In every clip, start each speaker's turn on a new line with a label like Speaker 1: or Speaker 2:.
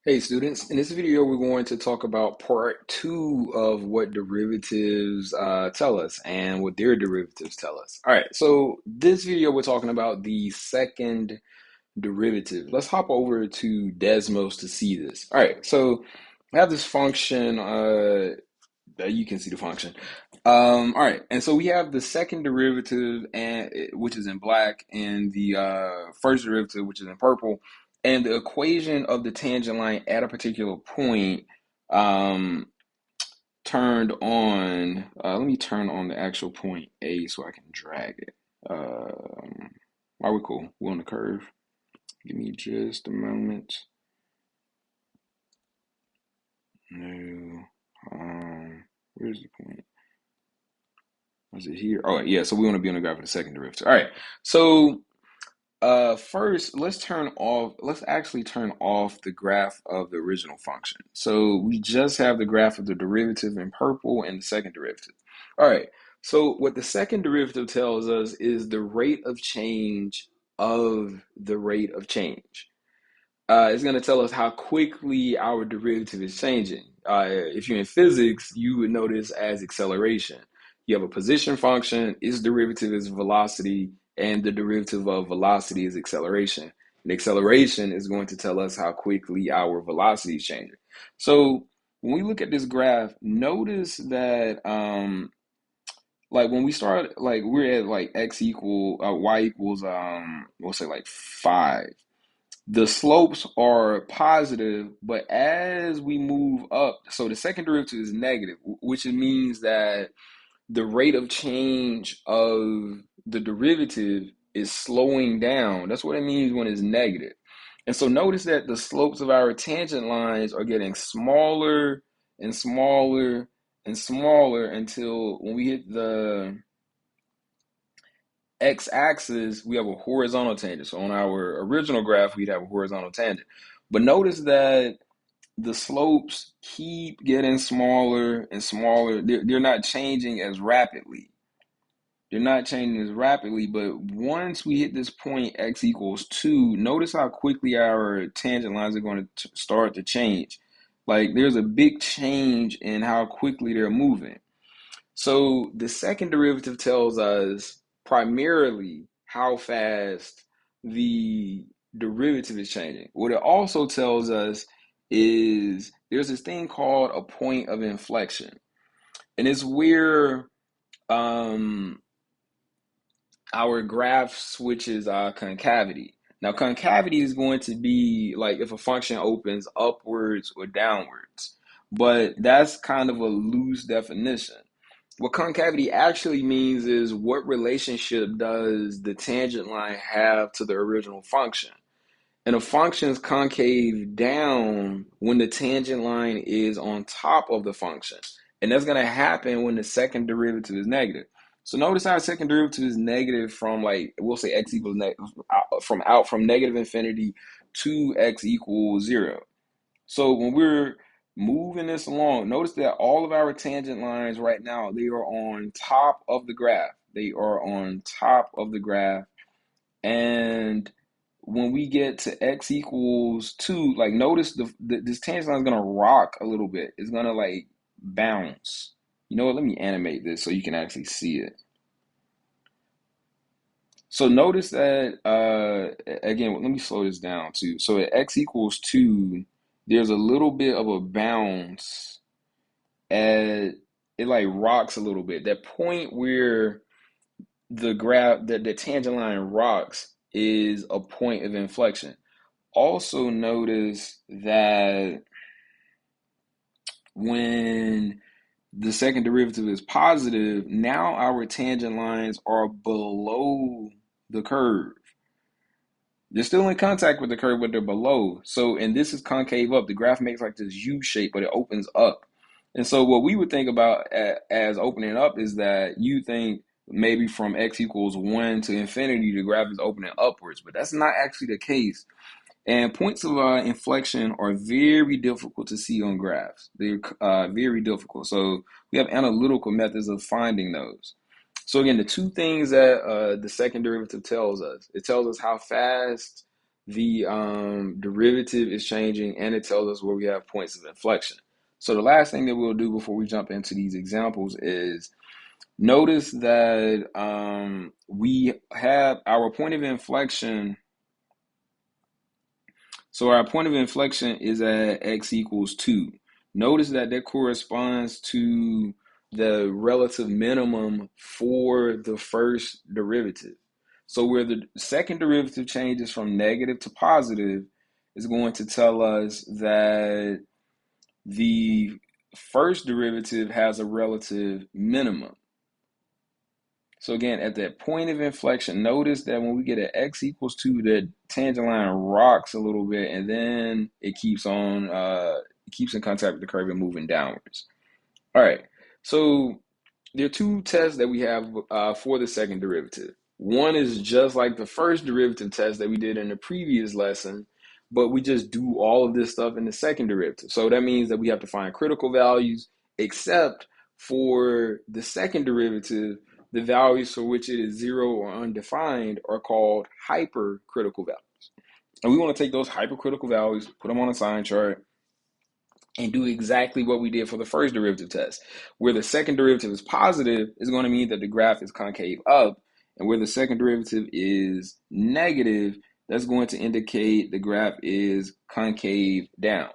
Speaker 1: Hey students, in this video we're going to talk about part two of what derivatives tell us and what their derivatives tell us. All right, so this video we're talking about the second derivative. Let's hop over to Desmos to see this. All right, so I have this function, you can see the function. All right, and so we have the second derivative, and which is in black, and the first derivative, which is in purple, and the equation of the tangent line at a particular point um, turned on. Let me turn on the actual point A so I can drag it. Are we cool? We're on the curve. Give me just a moment. No. Where's the point? Was it here? Oh, yeah. So we want to be on the graph of the second derivative. All right. So first, let's actually turn off the graph of the original function. So we just have the graph of the derivative in purple and the second derivative. All right. So what the second derivative tells us is the rate of change of the rate of change. It's going to tell us how quickly our derivative is changing. If you're in physics, you would know this as acceleration. You have a position function, its derivative is velocity, and the derivative of velocity is acceleration. And acceleration is going to tell us how quickly our velocity is changing. So when we look at this graph, notice that like when we start, like we're at like y equals we'll say like 5. The slopes are positive, but as we move up, so the second derivative is negative, which means that the rate of change of the derivative is slowing down. That's what it means when it's negative. And so notice that the slopes of our tangent lines are getting smaller and smaller and smaller until when we hit the x-axis, we have a horizontal tangent. So on our original graph, we'd have a horizontal tangent. But notice that the slopes keep getting smaller and smaller. They're not changing as rapidly. They're not changing as rapidly, but once we hit this point x equals 2, notice how quickly our tangent lines are going to start to change. Like there's a big change in how quickly they're moving. So the second derivative tells us primarily how fast the derivative is changing. What it also tells us is there's this thing called a point of inflection, and it's where um, our graph switches concavity. Now, concavity is going to be like if a function opens upwards or downwards, but that's kind of a loose definition. What concavity actually means is what relationship does the tangent line have to the original function? And a function is concave down when the tangent line is on top of the function. And that's going to happen when the second derivative is negative. So notice how the second derivative is negative from like, we'll say x equals from negative infinity to x equals 0. So when we're moving this along, notice that all of our tangent lines right now, they are on top of the graph. They are on top of the graph. And when we get to x equals 2, like notice this tangent line is going to rock a little bit. It's going to like bounce. You know what? Let me animate this so you can actually see it. So notice that, again, let me slow this down too. So at x equals 2, there's a little bit of a bounce at, it like rocks a little bit. That point where the graph, the tangent line rocks is a point of inflection. Also notice that when the second derivative is positive, now our tangent lines are below the curve. They're still in contact with the curve, but they're below. So, and this is concave up. The graph makes like this U shape, but it opens up. And so what we would think about as opening up is that you think maybe from x equals 1 to infinity, the graph is opening upwards, but that's not actually the case. And points of inflection are very difficult to see on graphs. They're very difficult. So we have analytical methods of finding those. So again, the two things that the second derivative tells us, it tells us how fast the derivative is changing, and it tells us where we have points of inflection. So the last thing that we'll do before we jump into these examples is notice that we have our point of inflection. So our point of inflection is at x equals 2. Notice that that corresponds to the relative minimum for the first derivative. So where the second derivative changes from negative to positive is going to tell us that the first derivative has a relative minimum. So again, at that point of inflection, notice that when we get at x equals 2, the tangent line rocks a little bit, and then it keeps in contact with the curve and moving downwards. All right, so there are two tests that we have for the second derivative. One is just like the first derivative test that we did in the previous lesson, but we just do all of this stuff in the second derivative. So that means that we have to find critical values, except for the second derivative, the values for which it is 0 or undefined are called hypercritical values. And we want to take those hypercritical values, put them on a sign chart, and do exactly what we did for the first derivative test. Where the second derivative is positive is going to mean that the graph is concave up, and where the second derivative is negative, that's going to indicate the graph is concave down.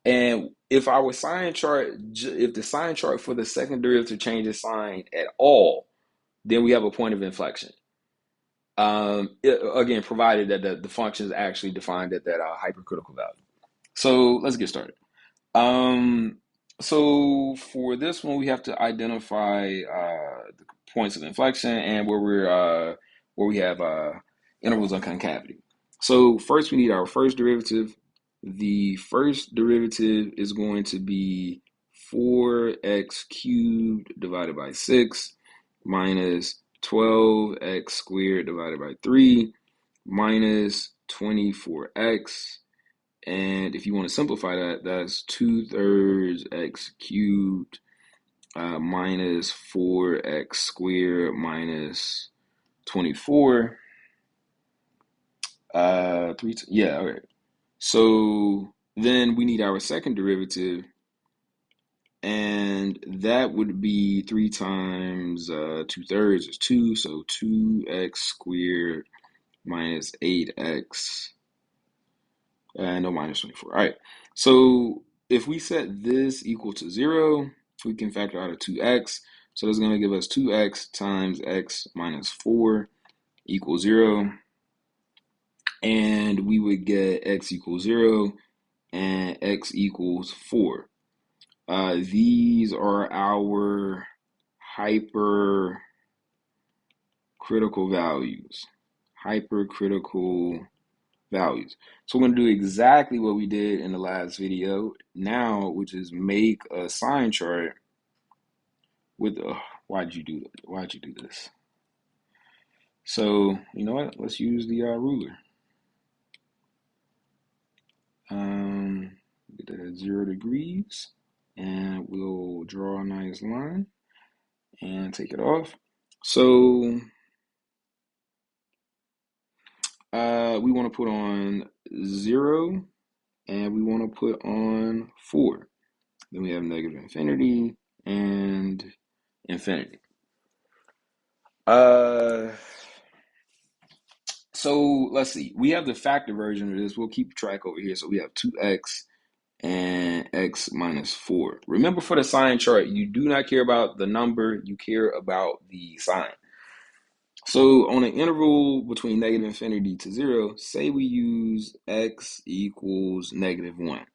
Speaker 1: And if our sign chart, if the sign chart for the second derivative changes sign at all, then we have a point of inflection. Again, provided that the function is actually defined at that hypercritical value. So let's get started. So for this one, we have to identify the points of inflection and where we have intervals of concavity. So first, we need our first derivative. The first derivative is going to be 4x cubed divided by 6 minus 12x squared divided by 3 minus 24x. And if you want to simplify that, that's 2/3 x cubed minus 4x squared minus 24. Yeah, all right. So then we need our second derivative, and that would be 3 times 2/3 is 2, so 2x squared minus 8x. No, minus 24. All right. So if we set this equal to 0, we can factor out a 2x. So that's going to give us 2x times x minus 4 equals 0. And we would get x equals 0 and x equals 4. These are our hypercritical values. Hypercritical values. So we're going to do exactly what we did in the last video now, which is make a sign chart with why'd you do this? So you know what? Let's use the ruler. Get that at 0 degrees, and we'll draw a nice line and take it off. So we want to put on 0, and we want to put on 4. Then we have negative infinity and infinity. So let's see. We have the factor version of this. We'll keep track over here. So we have 2x and x minus 4. Remember, for the sign chart, you do not care about the number. You care about the sign. So on an interval between negative infinity to 0, say we use x equals negative 1.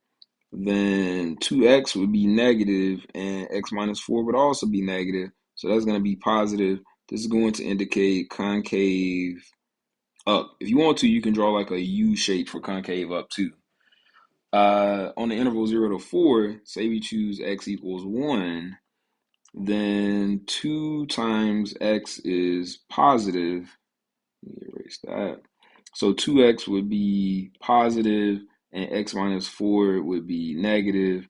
Speaker 1: Then 2x would be negative, and x minus 4 would also be negative. So that's going to be positive. This is going to indicate concave up. If you want to, you can draw like a U shape for concave up too. On the interval 0 to 4, say we choose x equals 1, then 2 times x is positive. Let me erase that. So 2x would be positive, and x minus 4 would be negative,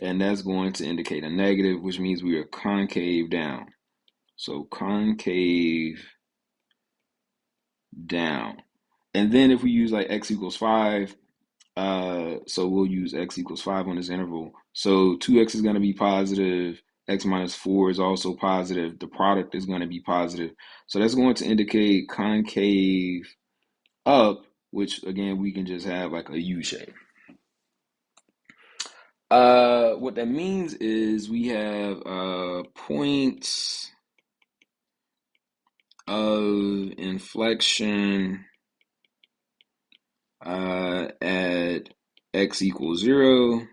Speaker 1: and that's going to indicate a negative, which means we are concave down. So concave down. And then if we use like x equals 5, so we'll use x equals 5 on this interval. So 2x is going to be positive. X minus 4 is also positive. The product is going to be positive. So that's going to indicate concave up, which again, we can just have like a U shape. What that means is we have points of inflection at x equals 0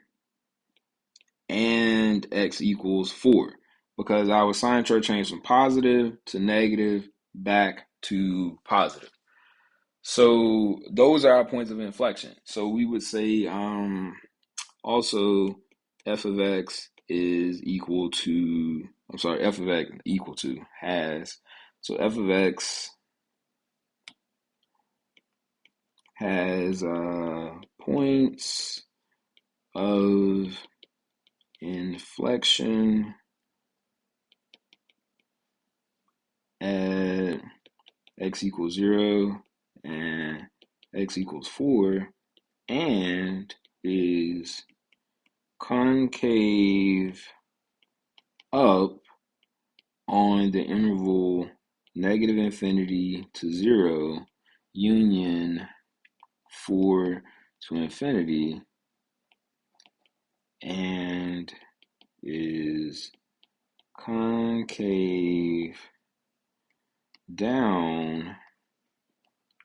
Speaker 1: and x equals 4, because our sign chart changed from positive to negative back to positive. So those are our points of inflection. So we would say also f of x is equal to, f of x equal to has, so f of x has points of inflection at x equals 0 and x equals 4, and is concave up on the interval negative infinity to 0 union 4 to infinity, and is concave down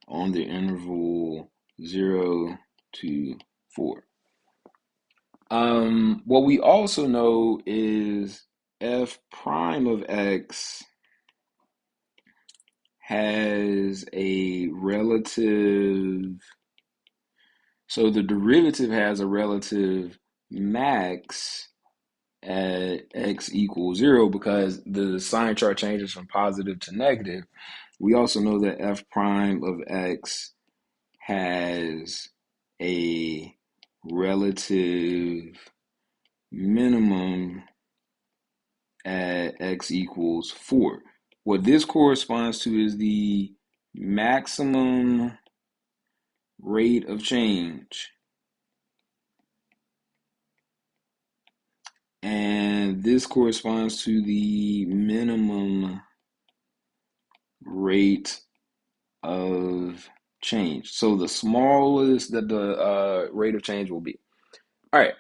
Speaker 1: on the interval 0 to 4. What we also know is f prime of x has a relative, so the derivative has a relative max at x equals 0 because the sign chart changes from positive to negative. We also know that f prime of x has a relative minimum at x equals 4. What this corresponds to is the maximum rate of change, and this corresponds to the minimum rate of change. So the smallest that the rate of change will be. All right.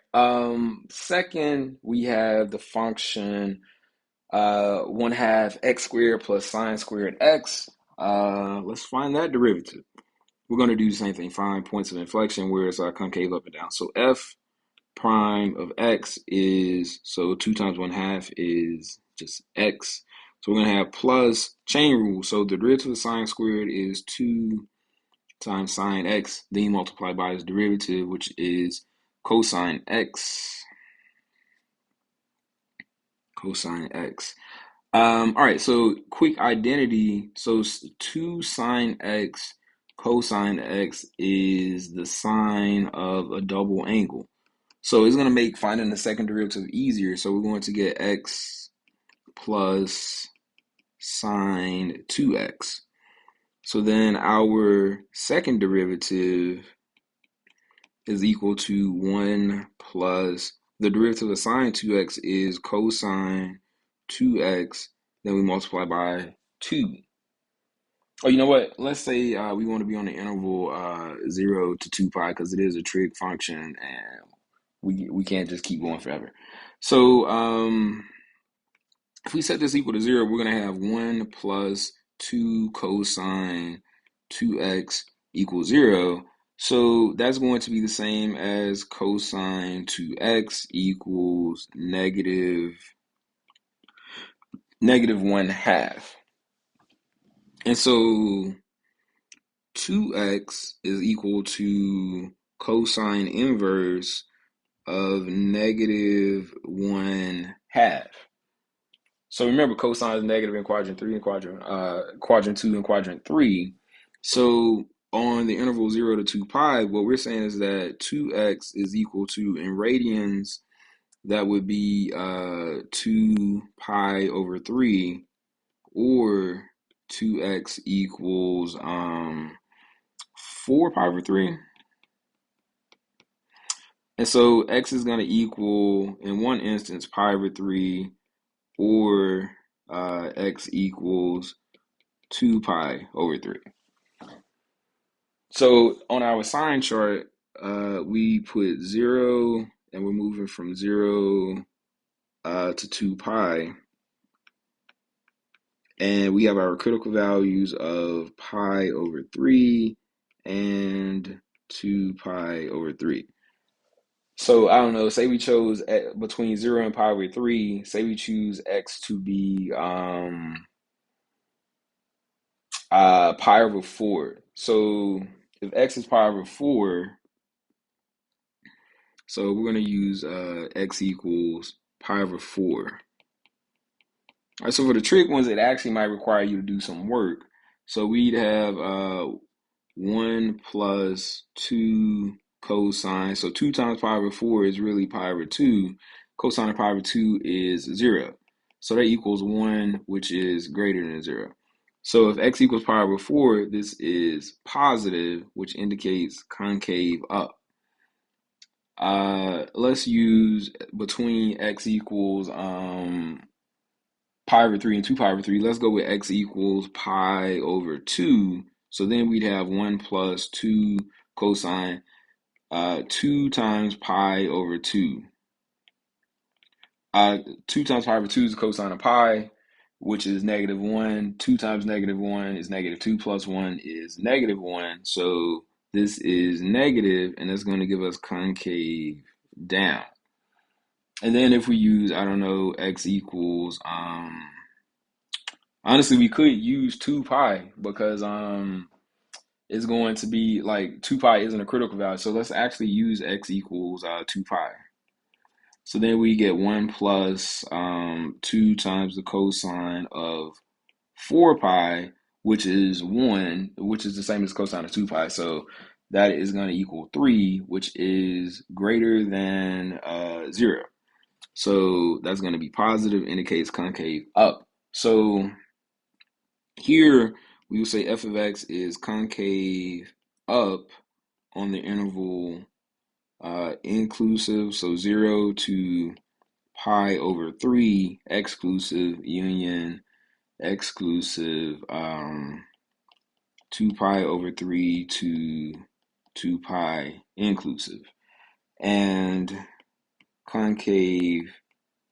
Speaker 1: Second, we have the function 1/2 x squared plus sine squared x. Let's find that derivative. We're going to do the same thing. Find points of inflection where it's concave up and down. So f prime of x is, so 2 times 1/2 is just x. So we're going to have plus chain rule. So the derivative of sine squared is 2 times sine x. Then you multiply by its derivative, which is cosine x. Cosine x. All right, so quick identity. So 2 sine x cosine x is the sine of a double angle. So it's going to make finding the second derivative easier. So we're going to get x plus sine 2x. So then our second derivative is equal to 1 plus, the derivative of sine 2x is cosine 2x, then we multiply by 2. Oh, you know what? Let's say we want to be on the interval 0 to 2 pi because it is a trig function and we can't just keep going forever. So if we set this equal to 0, we're going to have 1 plus 2 cosine 2x equals 0. So that's going to be the same as cosine 2x equals negative 1/2. And so 2x is equal to cosine inverse of negative 1/2. So remember, cosine is negative in quadrant 3 and quadrant 2 and quadrant 3. So on the interval 0 to 2 pi, what we're saying is that 2x is equal to, in radians, that would be 2 pi over 3, or 2x equals 4 pi over 3. And so x is going to equal, in one instance, pi over 3, or x equals 2 pi over 3. So on our sign chart, we put 0, and we're moving from 0 to 2 pi. And we have our critical values of pi over 3 and 2 pi over 3. So I don't know, say we chose between 0 and pi over 3, say we choose x to be pi over 4. So if x is pi over 4, so we're going to use x equals pi over 4. All right, so for the trig ones, it actually might require you to do some work. So we'd have 1 plus 2 cosine. So 2 times pi over 4 is really pi over 2. Cosine of pi over 2 is 0. So that equals 1, which is greater than 0. So if x equals pi over 4, this is positive, which indicates concave up. Let's use between x equals pi over 3 and 2 pi over 3. Let's go with x equals pi over 2. So then we'd have 1 plus 2 cosine 2 times pi over 2. 2 times pi over 2 is the cosine of pi, which is negative 1. 2 times negative 1 is negative 2 plus 1 is negative 1. So this is negative, and that's going to give us concave down. And then if we use, I don't know, x equals, honestly, we could use 2 pi because it's going to be like 2 pi isn't a critical value. So let's actually use x equals 2 pi. So then we get 1 plus 2 times the cosine of 4 pi, which is 1, which is the same as cosine of 2 pi. So that is going to equal 3, which is greater than 0. So that's going to be positive, indicates concave up. So here we will say f of x is concave up on the interval inclusive, so 0 to pi over 3, exclusive, union, exclusive, 2 pi over 3 to 2 pi inclusive. And concave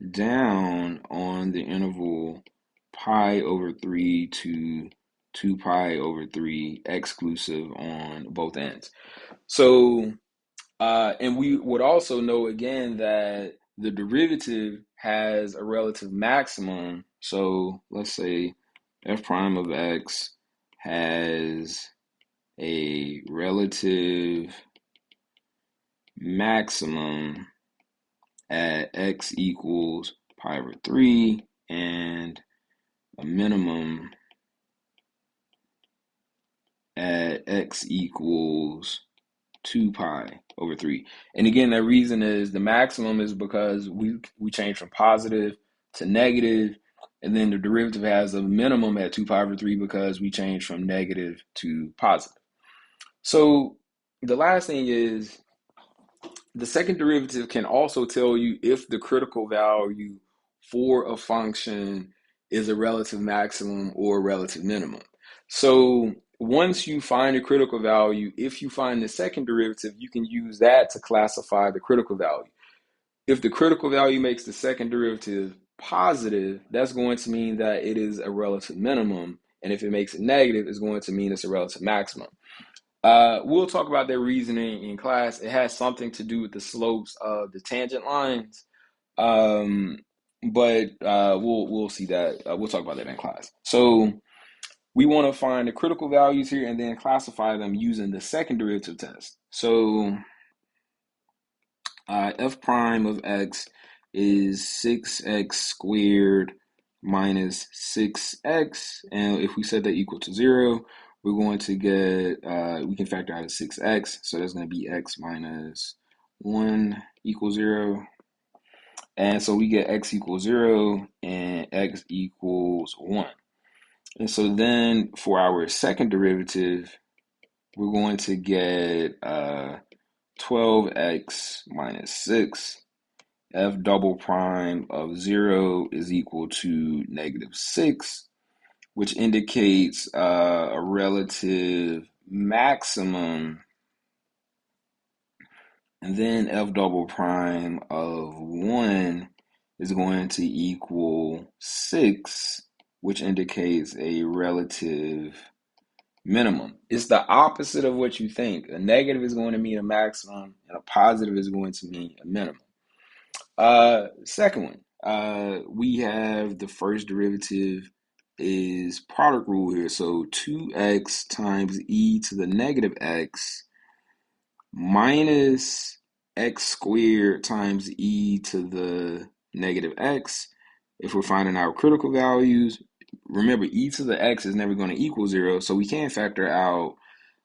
Speaker 1: down on the interval pi over 3 to 2 pi over 3 exclusive on both ends. So, and we would also know again that the derivative has a relative maximum. So let's say f prime of x has a relative maximum at x equals pi over 3 and a minimum at x equals 2 pi over 3. And again, that reason is the maximum is because we change from positive to negative, and then the derivative has a minimum at 2 pi over 3 because we change from negative to positive. So the last thing is the second derivative can also tell you if the critical value for a function is a relative maximum or a relative minimum. So once you find a critical value, if you find the second derivative, you can use that to classify the critical value. If the critical value makes the second derivative positive, that's going to mean that it is a relative minimum. And if it makes it negative, it's going to mean it's a relative maximum. We'll talk about that reasoning in class. It has something to do with the slopes of the tangent lines, but we'll see that. We'll talk about that in class. So we want to find the critical values here and then classify them using the second derivative test. So f prime of x is 6x squared minus 6x, and if we set that equal to 0, we're going to get, we can factor out a 6x, so that's going to be x minus 1 equals 0. And so we get x equals 0 and x equals 1. And so then for our second derivative, we're going to get 12x minus 6. F double prime of 0 is equal to negative 6, which indicates a relative maximum. And then F double prime of 1 is going to equal 6, which indicates a relative minimum. It's the opposite of what you think. A negative is going to mean a maximum, and a positive is going to mean a minimum. Second one, we have the first derivative is product rule here. So 2x times e to the negative x minus x squared times e to the negative x. If we're finding our critical values, remember e to the x is never going to equal 0, so we can't factor out.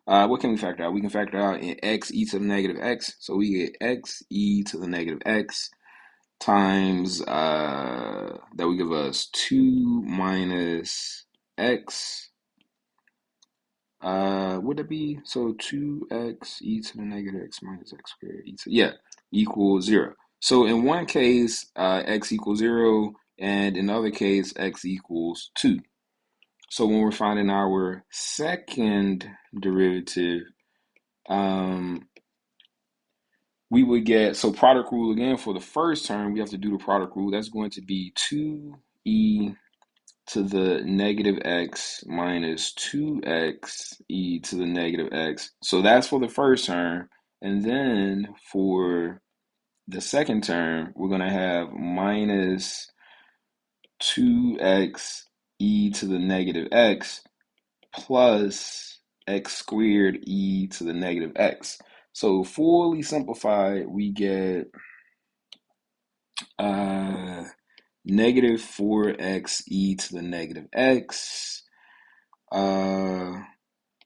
Speaker 1: What can we factor out? We can factor out in x e to the negative x. So we get x e to the negative x times, that would give us 2 minus x. Would it be, so 2x e to the negative x minus x squared equals 0. So in one case, x equals 0, and in the other case, x equals 2. So when we're finding our second derivative, we would get, so product rule again for the first term, we have to do the product rule. That's going to be 2e to the negative x minus 2x e to the negative x. So that's for the first term. And then for the second term, we're going to have minus 2x e to the negative x plus x squared e to the negative x. So fully simplified, we get negative 4x e to the negative x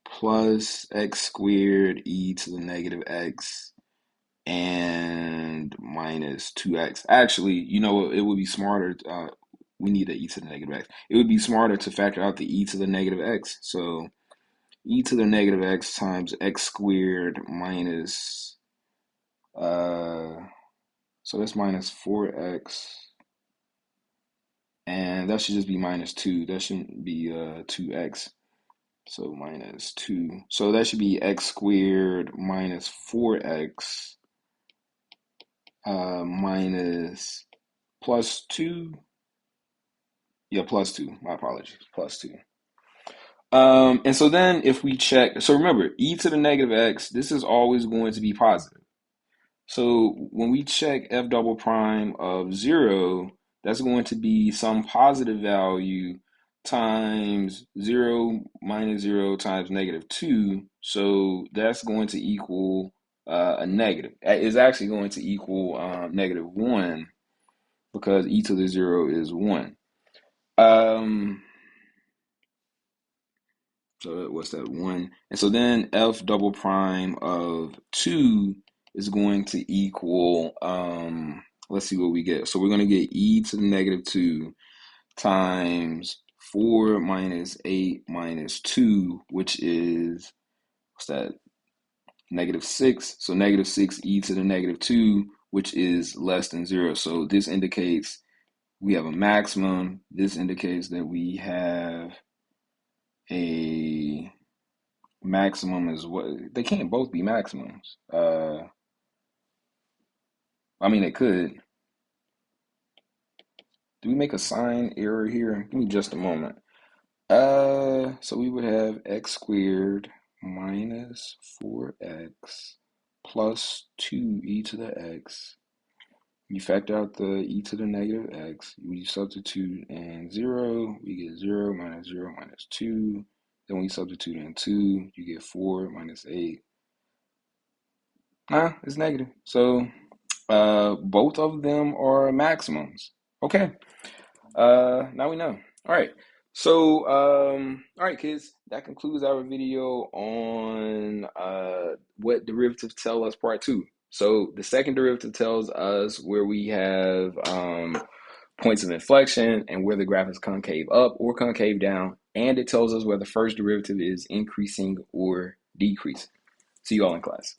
Speaker 1: plus x squared e to the negative x and minus 2x. Actually, you know, it would be smarter. We need the e to the negative x. It would be smarter to factor out the e to the negative x. So e to the negative x times x squared minus, so that's minus 4x. And that should just be minus 2. That shouldn't be 2x. So minus 2. So that should be x squared minus 4x minus plus 2. Yeah, plus 2. My apologies. Plus 2. And so then if we check, so remember, e to the negative x, this is always going to be positive. So when we check f double prime of 0, that's going to be some positive value times 0 minus 0 times negative 2. So that's going to equal a negative. It's actually going to equal negative 1 because e to the 0 is 1. So what's that, 1? And so then f double prime of 2 is going to equal, let's see what we get. So we're going to get e to the negative 2 times 4 minus 8 minus 2, which is, what's that, negative 6. So negative 6 e to the negative 2, which is less than 0. So this indicates we have a maximum. This indicates that we have a maximum as well. They can't both be maximums. I mean, they could. Do we make a sign error here? Give me just a moment. So we would have x squared minus 4x plus 2e to the x. You factor out the e to the negative x. We substitute in 0. We get 0 minus 0 minus 2. Then we substitute in 2. You get 4 minus 8. It's negative. So both of them are maximums. Okay. Now we know. All right. So, all right, kids, that concludes our video on what derivatives tell us, part 2. So the second derivative tells us where we have points of inflection and where the graph is concave up or concave down, and it tells us where the first derivative is increasing or decreasing. See you all in class.